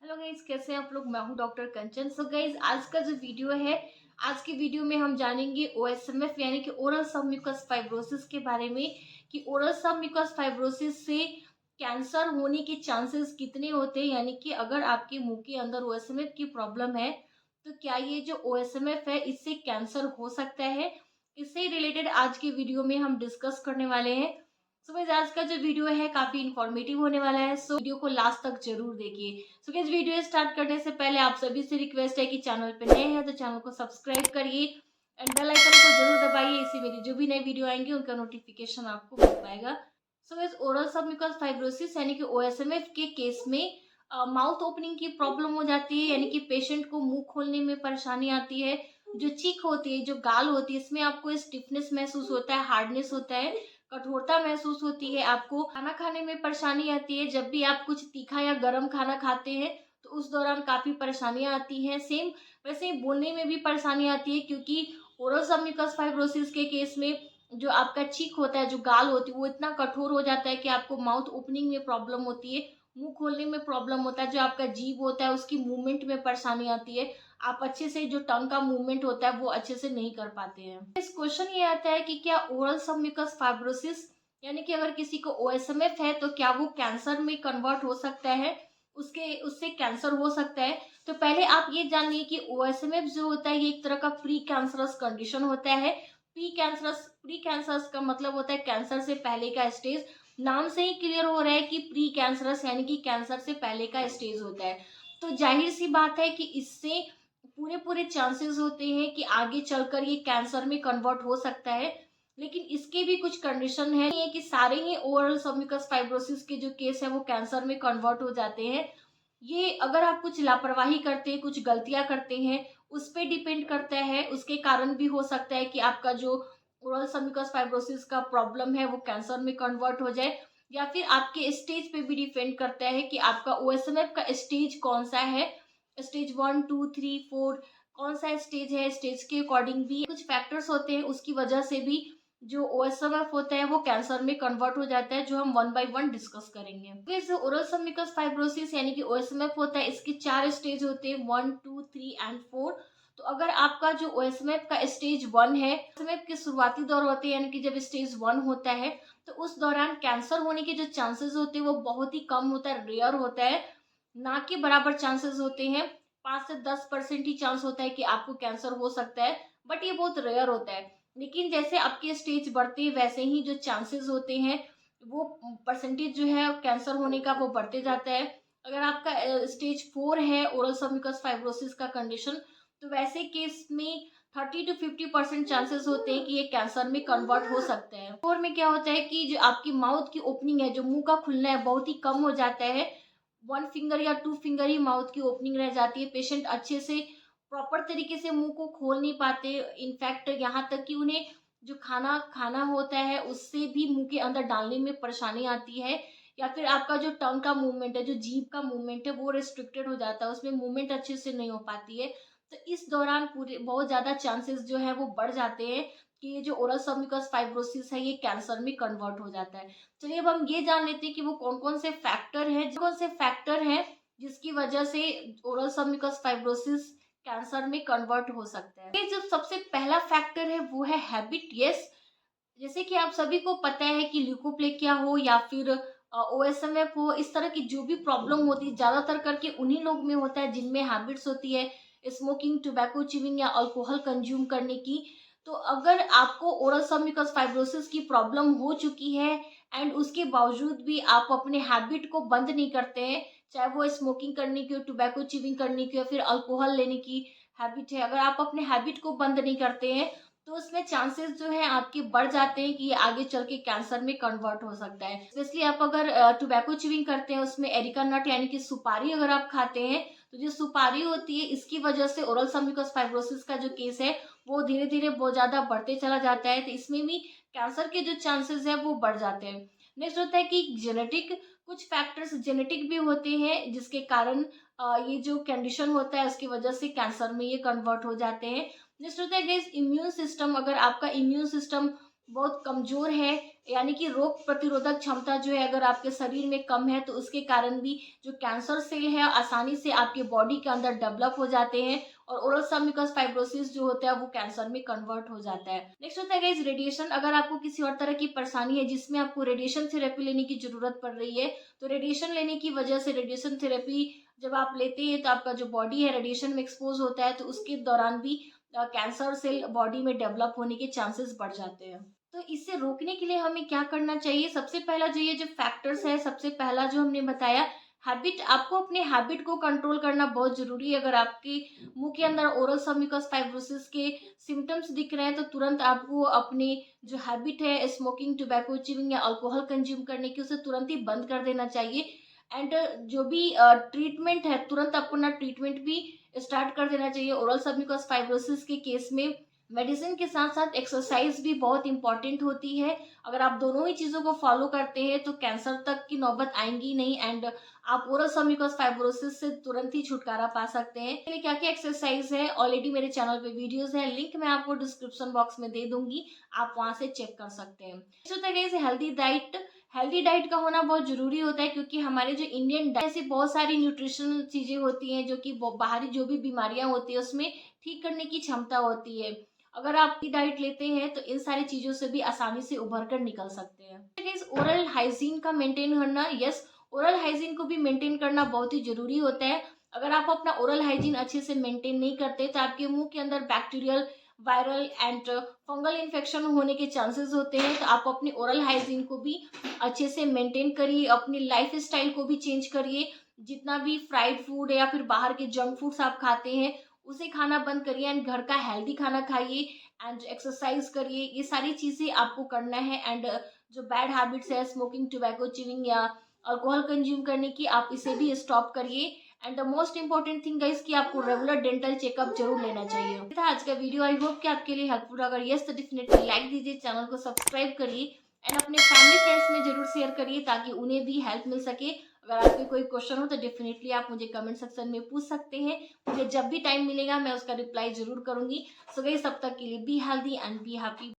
Hello guys, कैसे हैं आप लोग। मैं हूं डॉक्टर कंचन। सो गाइज, आज का जो वीडियो है, आज के वीडियो में हम जानेंगे ओएसएमएफ यानी कि ओरल सबम्यूकस फाइब्रोसिस के बारे में कि ओरल सबम्यूकस फाइब्रोसिस से कैंसर होने के चांसेस कितने होते हैं। यानी कि अगर आपके मुंह के अंदर ओएसएमएफ की प्रॉब्लम है तो क्या ये जो ओएसएमएफ है इससे कैंसर हो सकता है। इससे रिलेटेड आज के वीडियो में हम डिस्कस करने वाले हैं। सो गाइस, आज का जो वीडियो है काफी इंफॉर्मेटिव होने वाला है। सो वीडियो को लास्ट तक जरूर देखिए। सो गाइस, वीडियो स्टार्ट करने से पहले आप सभी से रिक्वेस्ट है कि चैनल पे नए हैं तो चैनल को सब्सक्राइब करिए एंड बेल आइकन को जरूर दबाइए। इससे मेरी जो भी नई वीडियो आएंगे उनका नोटिफिकेशन आपको मिल पाएगा। So guys, oral submucous fibrosis यानी कि ओएसएमएफ के केस में माउथ ओपनिंग की प्रॉब्लम हो जाती है। यानी कि पेशेंट को मुंह खोलने में परेशानी आती है। जो चीक होती है, जो गाल होती है, इसमें आपको स्टिफनेस महसूस होता है, हार्डनेस होता है, कठोरता महसूस होती है। आपको खाना खाने में परेशानी आती है। जब भी आप कुछ तीखा या गर्म खाना खाते हैं तो उस दौरान काफी परेशानियां आती हैं। सेम वैसे ही बोलने में भी परेशानी आती है, क्योंकि ओरल सबम्यूकस फाइब्रोसिस के केस में जो आपका चीक होता है, जो गाल होती है, वो इतना कठोर हो जाता है कि आपको माउथ ओपनिंग में प्रॉब्लम होती है, मुंह खोलने में प्रॉब्लम होता है। जो आपका जीभ होता है उसकी मूवमेंट में परेशानी आती है। आप अच्छे से जो टंग का मूवमेंट होता है वो अच्छे से नहीं कर पाते हैं। इस क्वेश्चन ये आता है कि क्या ओरल सबम्यूकस फाइब्रोसिस यानी कि अगर किसी को ओएसएमएफ है तो क्या वो कैंसर में कन्वर्ट हो सकता है, उसके उससे कैंसर हो सकता है। तो पहले आप ये जानिए कि ओएसएमएफ जो होता है ये एक तरह का प्री कैंसरस कंडीशन होता है। प्री कैंसरस का मतलब होता है कैंसर से पहले का स्टेज। नाम से ही क्लियर हो रहा है कि प्री कैंसरस यानी कि कैंसर से पहले का स्टेज होता है। तो जाहिर सी बात है कि इससे पूरे पूरे चांसेस होते हैं कि आगे चलकर ये कैंसर में कन्वर्ट हो सकता है। लेकिन इसके भी कुछ कंडीशन है, ये कि सारे ही ओरल सबम्यूकस फाइब्रोसिस के जो केस है वो कैंसर में कन्वर्ट हो जाते हैं। ये अगर आप कुछ लापरवाही करते हैं, कुछ गलतियां करते हैं, उस पे डिपेंड करता है। उसके कारण भी हो सकता है कि आपका जो ओरल सबम्यूकस फाइब्रोसिस का प्रॉब्लम है वो कैंसर में कन्वर्ट हो जाए। या फिर आपके स्टेज पे भी डिपेंड करता है कि आपका ओएसएमएफ का स्टेज कौन सा है। स्टेज 1 2 3 4 कौन सा स्टेज है, स्टेज के अकॉर्डिंग भी कुछ फैक्टर्स होते हैं। उसकी वजह से भी जो ओएसएमएफ होता है वो कैंसर में कन्वर्ट हो जाता है, जो हम वन बाय वन डिस्कस करेंगे। फिर ओरल सबम्यूकस फाइब्रोसिस यानी कि ओएसएमएफ होता है, इसके 4 स्टेज होते हैं, 1 2 3 एंड 4। तो अगर आपका जो ओएसएमएफ का स्टेज 1 है, ओएसएमएफ के शुरुआती दौर होते हैं, यानी कि जब स्टेज 1 होता है तो उस दौरान कैंसर होने के जो चांसेस होते हैं वो बहुत ही कम होता है, रेयर होता है। ना के बराबर चांसेस होते हैं। 5 से 10% ही चांस होता है कि आपको कैंसर हो सकता है, बट ये बहुत रेयर होता है। लेकिन जैसे आपके स्टेज बढ़ते हैं वैसे ही जो चांसेस होते हैं, वो परसेंटेज जो है कैंसर होने का वो बढ़ते जाता है। अगर आपका स्टेज 4 है ओरल सबम्यूकस फाइब्रोसिस का कंडीशन, तो वैसे केस में 30 to 50% चांसेस होते हैं कि ये कैंसर में कन्वर्ट हो सकता है। 4 में क्या होता है कि जो आपकी माउथ की ओपनिंग है, जो मुंह का खुलना है, बहुत ही कम हो जाता है। 1 फिंगर या 2 फिंगर ही माउथ की ओपनिंग रह जाती है। पेशेंट अच्छे से प्रॉपर तरीके से मुंह को खोल नहीं पाते। इनफैक्ट यहाँ तक कि उन्हें जो खाना खाना होता है उससे भी मुंह के अंदर डालने में परेशानी आती है। या फिर आपका जो टंग का मूवमेंट है, जो जीभ का मूवमेंट है, वो रिस्ट्रिक्टेड हो जाता है, उसमें मूवमेंट अच्छे से नहीं हो पाती है। तो इस दौरान पूरे बहुत ज्यादा चांसेस जो है वो बढ़ जाते हैं कि ये जो ओरल सबम्यूकस फाइब्रोसिस है ये कैंसर में कन्वर्ट हो जाता है। चलिए अब हम ये जान लेते हैं कि वो कौन कौन से फैक्टर हैं जिसकी वजह से ओरल सबम्यूकस फाइब्रोसिस कैंसर में कन्वर्ट हो सकता है। ये जो सबसे पहला फैक्टर है वो है हैबिट। यस, जैसे कि आप सभी को पता है कि ल्यूकोप्लेकिया हो या फिर ओएसएमएफ हो, इस तरह की जो भी प्रॉब्लम होती है ज्यादातर करके उन्हीं लोग में होता है जिनमें हैबिट्स होती है स्मोकिंग, टोबैको च्यूइंग या अल्कोहल कंज्यूम करने की। तो अगर आपको ओरल सबम्यूकस फाइब्रोसिस की प्रॉब्लम हो चुकी है एंड उसके बावजूद भी आप अपने हैबिट को बंद नहीं करते हैं, चाहे वो स्मोकिंग करने की हो, टोबैको च्यूइंग करने की हो, फिर अल्कोहल लेने की हैबिट है, अगर आप अपने हैबिट को बंद नहीं करते हैं तो उसमें चांसेस जो है आपके बढ़ जाते हैं कि ये आगे चल के कैंसर में कन्वर्ट हो सकता है। स्पेशली आप अगर टोबैको च्यूइंग करते हैं, उसमें एरिका नट यानी कि सुपारी अगर आप खाते हैं, तो जो सुपारी होती है इसकी वजह से ओरल सबम्यूकस फाइब्रोसिस का जो केस है वो धीरे धीरे बहुत ज्यादा बढ़ते चला जाता है। तो इसमें भी कैंसर के जो चांसेस है वो बढ़ जाते हैं। नेक्स्ट होता है कि जेनेटिक, कुछ फैक्टर्स जेनेटिक भी होते हैं जिसके कारण ये जो कंडीशन होता है उसकी वजह से कैंसर में ये कन्वर्ट हो जाते हैं। नेक्स्ट होता है गाइस इम्यून सिस्टम। अगर आपका इम्यून सिस्टम बहुत कमज़ोर है, यानी कि रोग प्रतिरोधक क्षमता जो है अगर आपके शरीर में कम है, तो उसके कारण भी जो कैंसर सेल है आसानी से आपके बॉडी के अंदर डेवलप हो जाते हैं और ओरल सब म्यूकस फाइब्रोसिस जो होता है वो कैंसर में कन्वर्ट हो जाता है। नेक्स्ट होता है गाइस रेडिएशन। अगर आपको किसी और तरह की परेशानी है जिसमें आपको रेडिएशन थेरेपी लेने की ज़रूरत पड़ रही है, तो रेडिएशन लेने की वजह से रेडिएशन थेरेपी जब आप लेते हैं तो आपका जो बॉडी है रेडिएशन में एक्सपोज़ होता है, तो उसके दौरान भी कैंसर सेल बॉडी में डेवलप होने के चांसेस बढ़ जाते हैं। तो इसे रोकने के लिए हमें क्या करना चाहिए? सबसे पहला जो ये जो फैक्टर्स है, सबसे पहला जो हमने बताया हैबिट, आपको अपने हैबिट को कंट्रोल करना बहुत ज़रूरी है। अगर आपके मुँह के अंदर ओरल सब म्यूकस फाइब्रोसिस के सिम्पटम्स दिख रहे हैं, तो तुरंत आपको अपनी जो हैबिट है स्मोकिंग, टोबैको च्यूइंग या अल्कोहल कंज्यूम करने की, उसे तुरंत ही बंद कर देना चाहिए। एंड जो भी ट्रीटमेंट है, तुरंत आपको ना ट्रीटमेंट भी स्टार्ट कर देना चाहिए। ओरल सब म्यूकस फाइब्रोसिस के केस में मेडिसिन के साथ-साथ एक्सरसाइज़ भी बहुत इम्पोर्टेंट होती है। अगर आप दोनों ही चीज़ों को फ़ॉलो करते हैं, तो कैंसर तक की नौबत आएँगी नहीं एंड आप ओरल सब म्यूकस फाइब्रोसिस से तुरंत ही छुटकारा पा सकते हैं। इसके लिए क्या-क्या एक्सरसाइज़ है, ऑलरेडी मेरे चैनल पे वीडियोज़ हैं, लिंक मैं आपको डिस्क्रिप्शन बॉक्स में दे दूँगी, आप वहाँ से चेक कर सकते हैं। नेक्स्ट होता है guys healthy diet. Healthy diet का होना बहुत ज़रूरी होता है, क्योंकि हमारे जो इंडियन डाइट ऐसी बहुत सारी न्यूट्रिशनल चीज़ें होती हैं जो कि बाहरी जो भी बीमारियाँ होती हैं उसमें ठीक करने की क्षमता होती है। अगर आप डाइट लेते हैं तो इन सारी चीज़ों से भी आसानी से उभर कर निकल सकते हैं। ओरल हाइजीन का मेंटेन करना, यस, ओरल हाइजीन को भी मेंटेन करना बहुत ही ज़रूरी होता है। अगर आप अपना ओरल हाइजीन अच्छे से मेंटेन नहीं करते, तो आपके मुँह के अंदर bacterial, viral and fungal infection होने के चांसेस होते हैं। तो आप अपनी ओरल हाइजीन को भी अच्छे से मेंटेन करिए, अपनी लाइफ़स्टाइल को भी चेंज करिए। जितना भी फ्राइड फूड या फिर बाहर के जंक फूड्स आप खाते हैं, उसे खाना बंद करिए एंड घर का हेल्दी खाना खाइए एंड एक्सरसाइज करिए। ये सारी चीज़ें आपको करना है एंड जो बैड हैबिट्स है स्मोकिंग, टोबैको च्यूइंग या अल्कोहल कंज्यूम करने की, आप इसे भी स्टॉप करिए। And the most important thing guys कि आपको रेगुलर डेंटल चेकअप जरूर लेना चाहिए। ये था आज का वीडियो। आई होप कि आपके लिए हेल्पफुल। अगर यस तो डेफिनेटली लाइक दीजिए, चैनल को सब्सक्राइब करिए एंड अपने फैमिली फ्रेंड्स में जरूर शेयर करिए ताकि उन्हें भी हेल्प मिल सके। अगर आपके कोई क्वेश्चन हो तो डेफिनेटली आप मुझे कमेंट सेक्शन में पूछ सकते हैं। मुझे जब भी टाइम मिलेगा मैं उसका रिप्लाई जरूर करूंगी। सो गाइस तब तक के लिए be healthy and be happy.